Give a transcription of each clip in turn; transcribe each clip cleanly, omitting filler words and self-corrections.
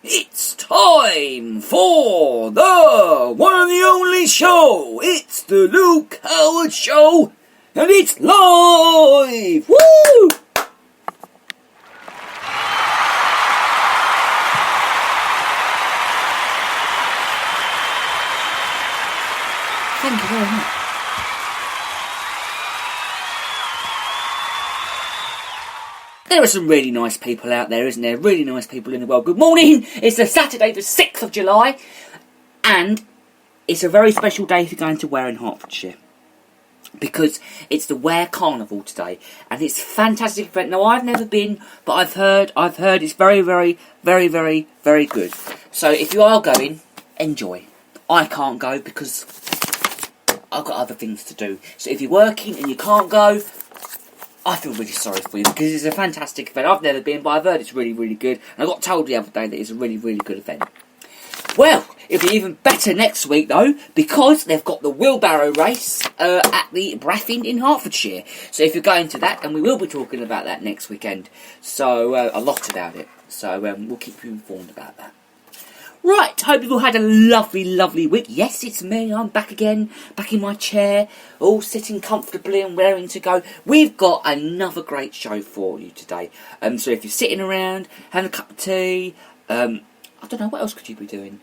It's time for the one and the only show. It's the Luke Howard Show, and it's live. Woo! Thank you very much. There are some really nice people out there, isn't there? Really nice people in the world. Good morning! It's a Saturday the 6th of July, and it's a very special day if you're going to Ware in Hertfordshire, because it's the Ware Carnival today, and it's a fantastic event. Now, I've never been, but I've heard it's very, very, very, very, very good. So if you are going, enjoy. I can't go because I've got other things to do. So if you're working and you can't go, I feel really sorry for you, because it's a fantastic event. I've never been, but I've heard it's really, really good. And I got told the other day that it's a really, really good event. Well, it'll be even better next week, though, because they've got the wheelbarrow race at the Braffin in Hertfordshire. So if you're going to that, and we will be talking about that next weekend, so a lot about it. So we'll keep you informed about that. Right, hope you've all had a lovely, lovely week. Yes, it's me, I'm back again, back in my chair, all sitting comfortably and raring to go. We've got another great show for you today. So if you're sitting around, having a cup of tea, I don't know, what else could you be doing?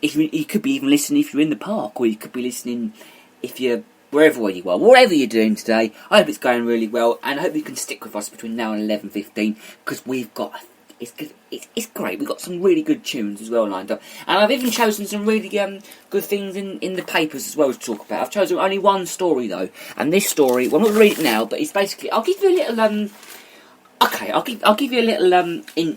You could be even listening if you're in the park, or you could be listening if you're wherever you are. Whatever you're doing today, I hope it's going really well, and I hope you can stick with us between now and 11:15, because we've got... It's good. It's great. We've got some really good tunes as well lined up. And I've even chosen some really good things in the papers as well to talk about. I've chosen only one story, though. And this story, well, I'm not going to read it now, but it's basically... I'll give you a little... Okay, I'll give you a little...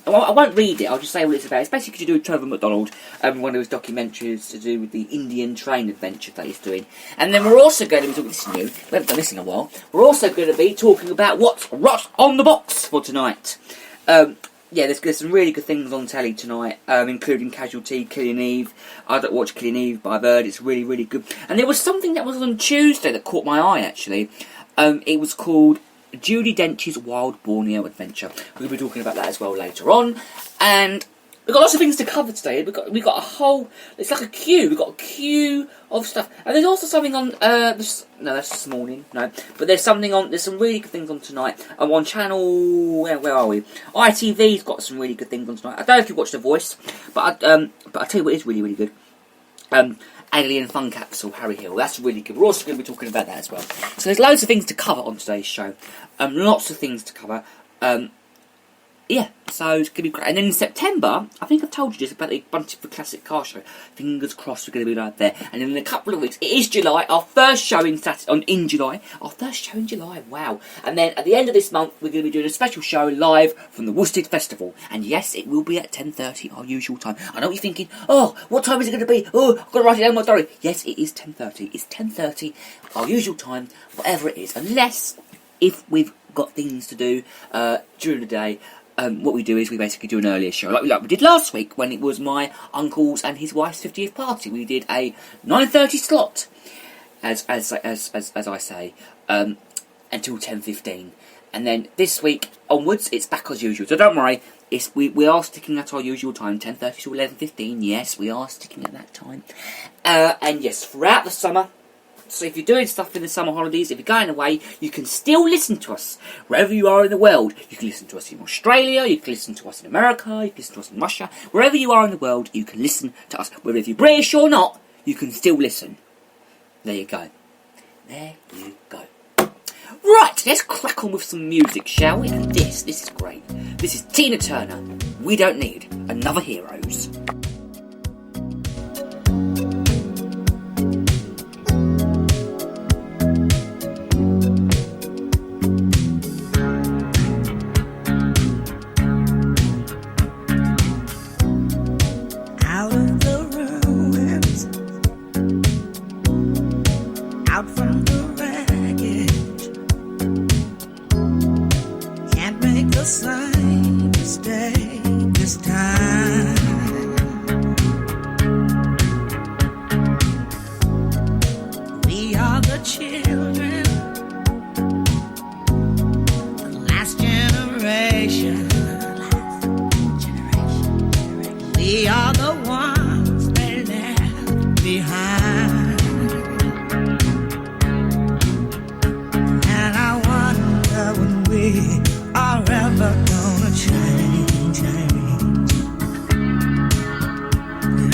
I won't read it, I'll just say what it's about. It's basically to do with Trevor McDonald, one of his documentaries to do with the Indian train adventure that he's doing. And then we're also going to be talking... Listen, we haven't done this in a while. We're also going to be talking about what's on the box for tonight. Yeah, there's some really good things on telly tonight, including Casualty, Killing Eve. I don't watch Killing Eve, but I've heard it's really, really good. And there was something that was on Tuesday that caught my eye, actually. It was called Judi Dench's Wild Borneo Adventure. We'll be talking about that as well later on. And we've got lots of things to cover today. We've got a whole... It's like a queue. We've got a queue of stuff. And there's also something on... no, that's this morning. No. But there's something on... There's some really good things on tonight. On channel... Where are we? ITV's got some really good things on tonight. I don't know if you watched The Voice. But I'll tell you what is really, really good. Alien Fun Capsule, Harry Hill. That's really good. We're also going to be talking about that as well. So there's loads of things to cover on today's show. Lots of things to cover. Yeah, so it's going to be great. And then in September, I think I've told you this about the bunch of the classic car show. Fingers crossed we're going to be right there. And in a couple of weeks, it is July, our first show in July. Our first show in July, wow. And then at the end of this month, we're going to be doing a special show live from the Worstead Festival. And yes, it will be at 10:30, our usual time. I know what you're thinking, oh, what time is it going to be? Oh, I've got to write it down in my diary. Yes, it is 10:30. It's 10:30, our usual time, whatever it is. Unless, if we've got things to do during the day, what we do is we basically do an earlier show, like we did last week when it was my uncle's and his wife's 50th party. We did a 9:30 slot, as I say, until 10:15, and then this week onwards it's back as usual. So don't worry, we are sticking at our usual time, 10:30 to 11:15. Yes, we are sticking at that time, and yes, throughout the summer. So if you're doing stuff in the summer holidays, if you're going away, you can still listen to us wherever you are in the world. You can listen to us in Australia, you can listen to us in America, you can listen to us in Russia. Wherever you are in the world, you can listen to us. Whether if you're British or not, you can still listen. There you go. There you go. Right, let's crack on with some music, shall we? And this is great. This is Tina Turner. We Don't Need Another Heroes. Same mistake this time. We are the ones they left behind. And I wonder when we are ever gonna change.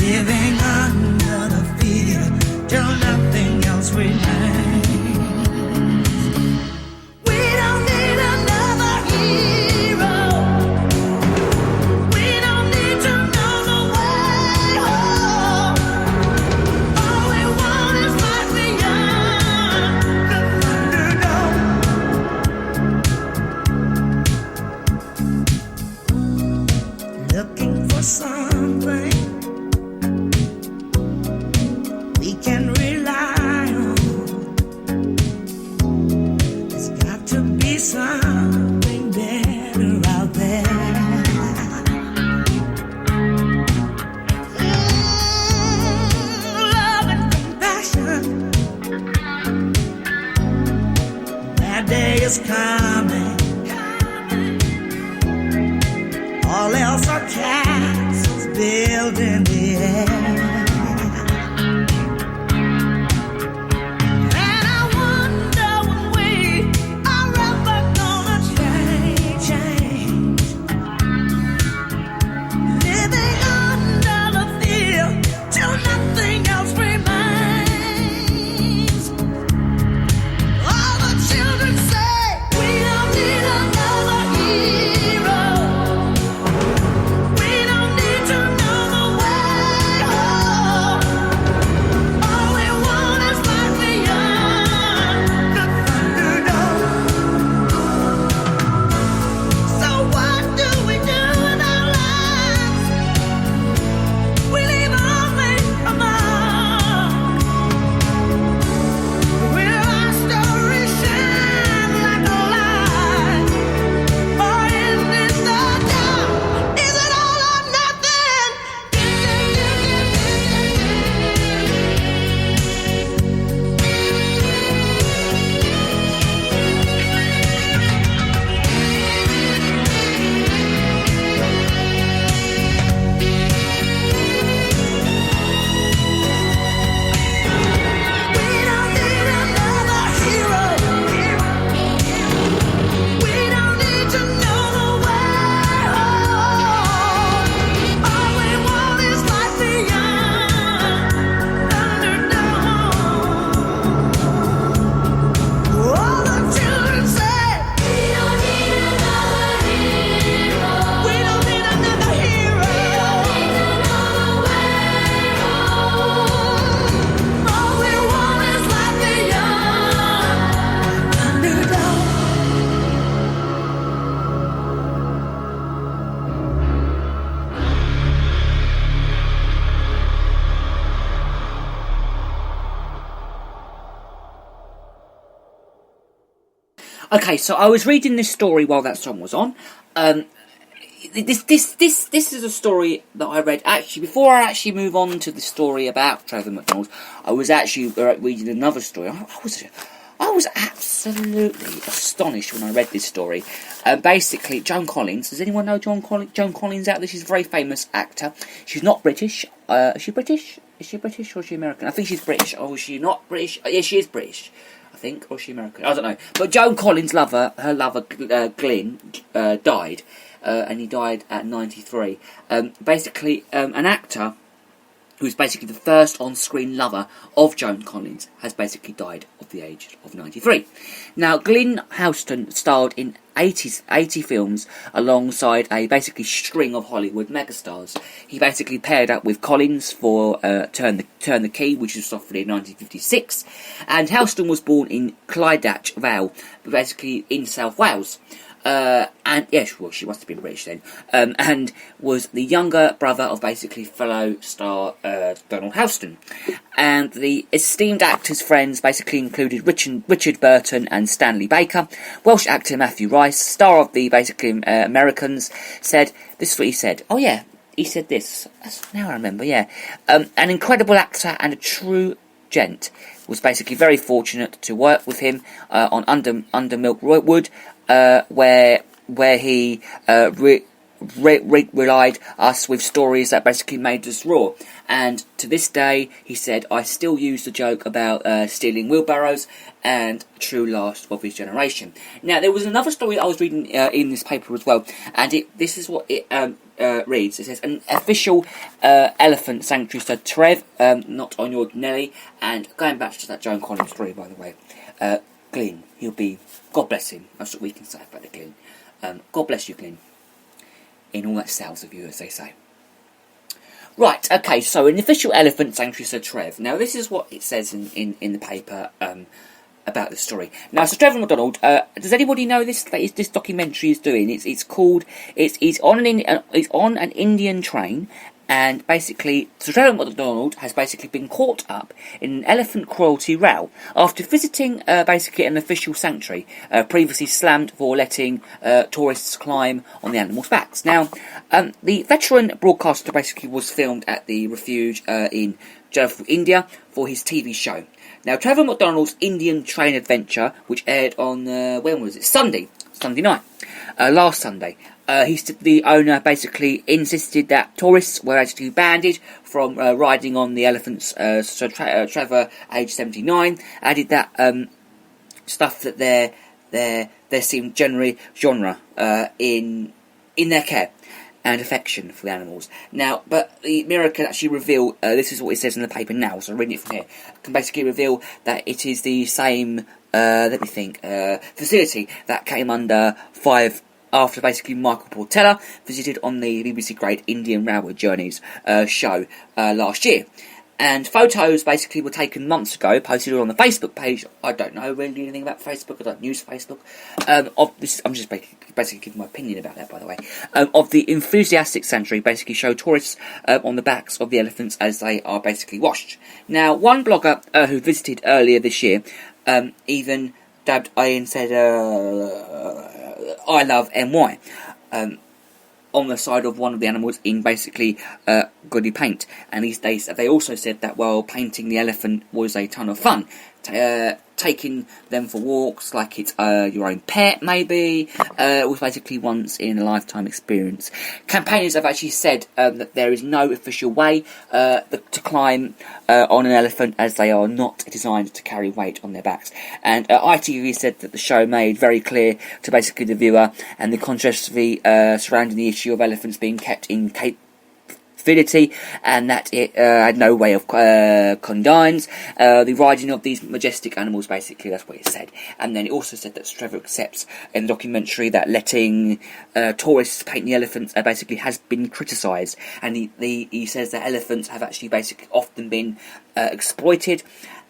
Living under the fear till nothing else remains. Something we can rely on. There's got to be something better out there. Love and compassion. That day is coming. All else are castles built in the air. And I wonder when we are ever gonna change. Living under the fear till nothing else remains. All the children say we don't need another hero. Okay, so I was reading this story while that song was on. This is a story that I read actually before I actually move on to the story about Trevor McDonald. I was actually reading another story. I was absolutely astonished when I read this story. Basically, Joan Collins. Does anyone know Joan Collins out there? She's a very famous actor. She's not British. Is she British? Is she British or is she American? I think she's British. Or is she not British? Yeah, she is British. I think, or is she American? I don't know. But Joan Collins' her lover, Glyn, died. And he died at 93. Basically, an actor who's basically the first on-screen lover of Joan Collins has basically died of the age of 93. Now, Glyn Houston starred in 80 films alongside a basically string of Hollywood megastars. He basically paired up with Collins for Turn the Key, which was offered in 1956, and Houston was born in Clydach Vale, basically in South Wales. And yes, well, she must have been British then, and was the younger brother of basically fellow star Donald Houston. And the esteemed actor's friends basically included Richard Burton and Stanley Baker. Welsh actor Matthew Rice, star of the basically Americans, said, this is what he said, oh yeah, he said this, now I remember, yeah, an incredible actor and a true gent, was basically very fortunate to work with him on Under Milk Wood, where he relied us with stories that basically made us raw. And to this day, he said, I still use the joke about stealing wheelbarrows and true last of his generation. Now, there was another story I was reading in this paper as well, and this is what it reads. It says, an official elephant sanctuary, so Trev, not on your Nelly, and going back to that Joan Collins story, by the way, Glyn, he'll be, God bless him, that's what we can say about the Glyn. God bless you, Glyn, in all that sales of you, as they say. Right, okay, so an official elephant sanctuary, Sir Trev. Now, this is what it says in the paper about the story. Now, Sir Trevor MacDonald, does anybody know this documentary is doing? It's on an Indian train, and basically, Sir Trevor MacDonald has basically been caught up in an elephant cruelty row after visiting basically an official sanctuary, previously slammed for letting tourists climb on the animals' backs. Now, the veteran broadcaster basically was filmed at the refuge in Jodhpur, India, for his TV show. Now, Trevor MacDonald's Indian train adventure, which aired on, when was it? Sunday night, last Sunday. The owner basically insisted that tourists were actually banned from riding on the elephants. So Trevor, age 79, added that stuff that there seemed generally genre in their care and affection for the animals. Now, but the Mirror can actually reveal, this is what it says in the paper now, so reading it from here, can basically reveal that it is the same, facility that came under five after basically Michael Portela visited on the BBC Great Indian Railway Journeys show last year. And photos basically were taken months ago, posted on the Facebook page. I don't know really anything about Facebook, I don't use Facebook. Of this, I'm just basically giving my opinion about that, by the way. Of the enthusiastic sanctuary, basically show tourists on the backs of the elephants as they are basically washed. Now, one blogger who visited earlier this year even dabbed Ian said, I love NY, on the side of one of the animals in basically gaudy paint. And they also said that while painting the elephant was a ton of fun, taking them for walks like it's your own pet, maybe, was basically once in a lifetime experience. Campaigners have actually said that there is no official way to climb on an elephant, as they are not designed to carry weight on their backs. And ITV said that the show made very clear to basically the viewer and the controversy surrounding the issue of elephants being kept in captivity, and that it had no way of condigns the riding of these majestic animals. Basically, that's what it said. And then it also said that Trevor accepts in the documentary that letting tourists paint the elephants basically has been criticised, and he says that elephants have actually basically often been exploited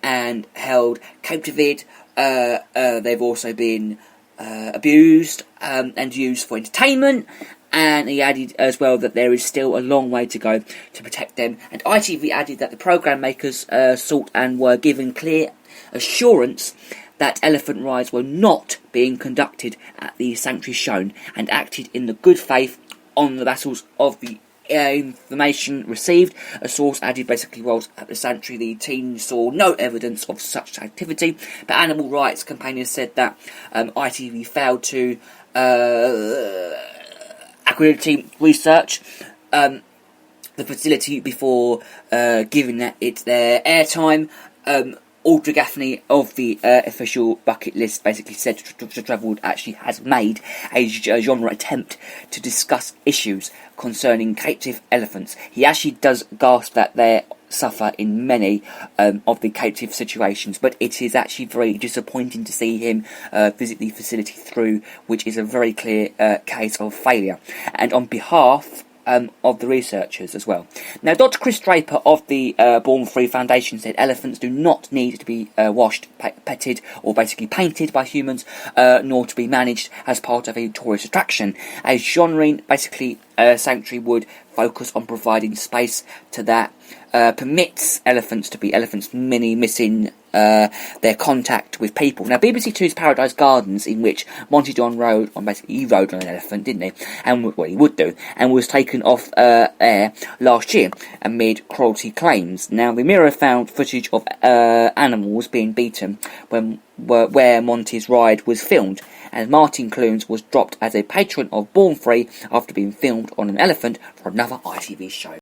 and held captivated. They've also been abused and used for entertainment. And he added as well that there is still a long way to go to protect them. And ITV added that the programme makers sought and were given clear assurance that elephant rides were not being conducted at the sanctuary shown, and acted in the good faith on the basis of the information received. A source added basically, whilst at the sanctuary the team saw no evidence of such activity, but animal rights campaigners said that ITV failed to accredited research the facility before giving it their airtime. Audrey Gaffney of the official bucket list basically said Trevor actually has made a genre attempt to discuss issues concerning captive elephants. He actually does gasp that they suffer in many of the captive situations, but it is actually very disappointing to see him visit the facility through, which is a very clear case of failure. And on behalf of the researchers as well. Now, Dr. Chris Draper of the Born Free Foundation said elephants do not need to be washed, petted, or basically painted by humans, nor to be managed as part of a tourist attraction. A genre, basically, sanctuary would focus on providing space to that permits elephants to be elephants, missing their contact with people. Now, BBC Two's Paradise Gardens, in which Monty Don rode on, basically he rode on an elephant, didn't he? And what he would do, and was taken off air last year amid cruelty claims. Now, the Mirror found footage of animals being beaten when where Monty's ride was filmed, and Martin Clunes was dropped as a patron of Born Free after being filmed on an elephant for another ITV show.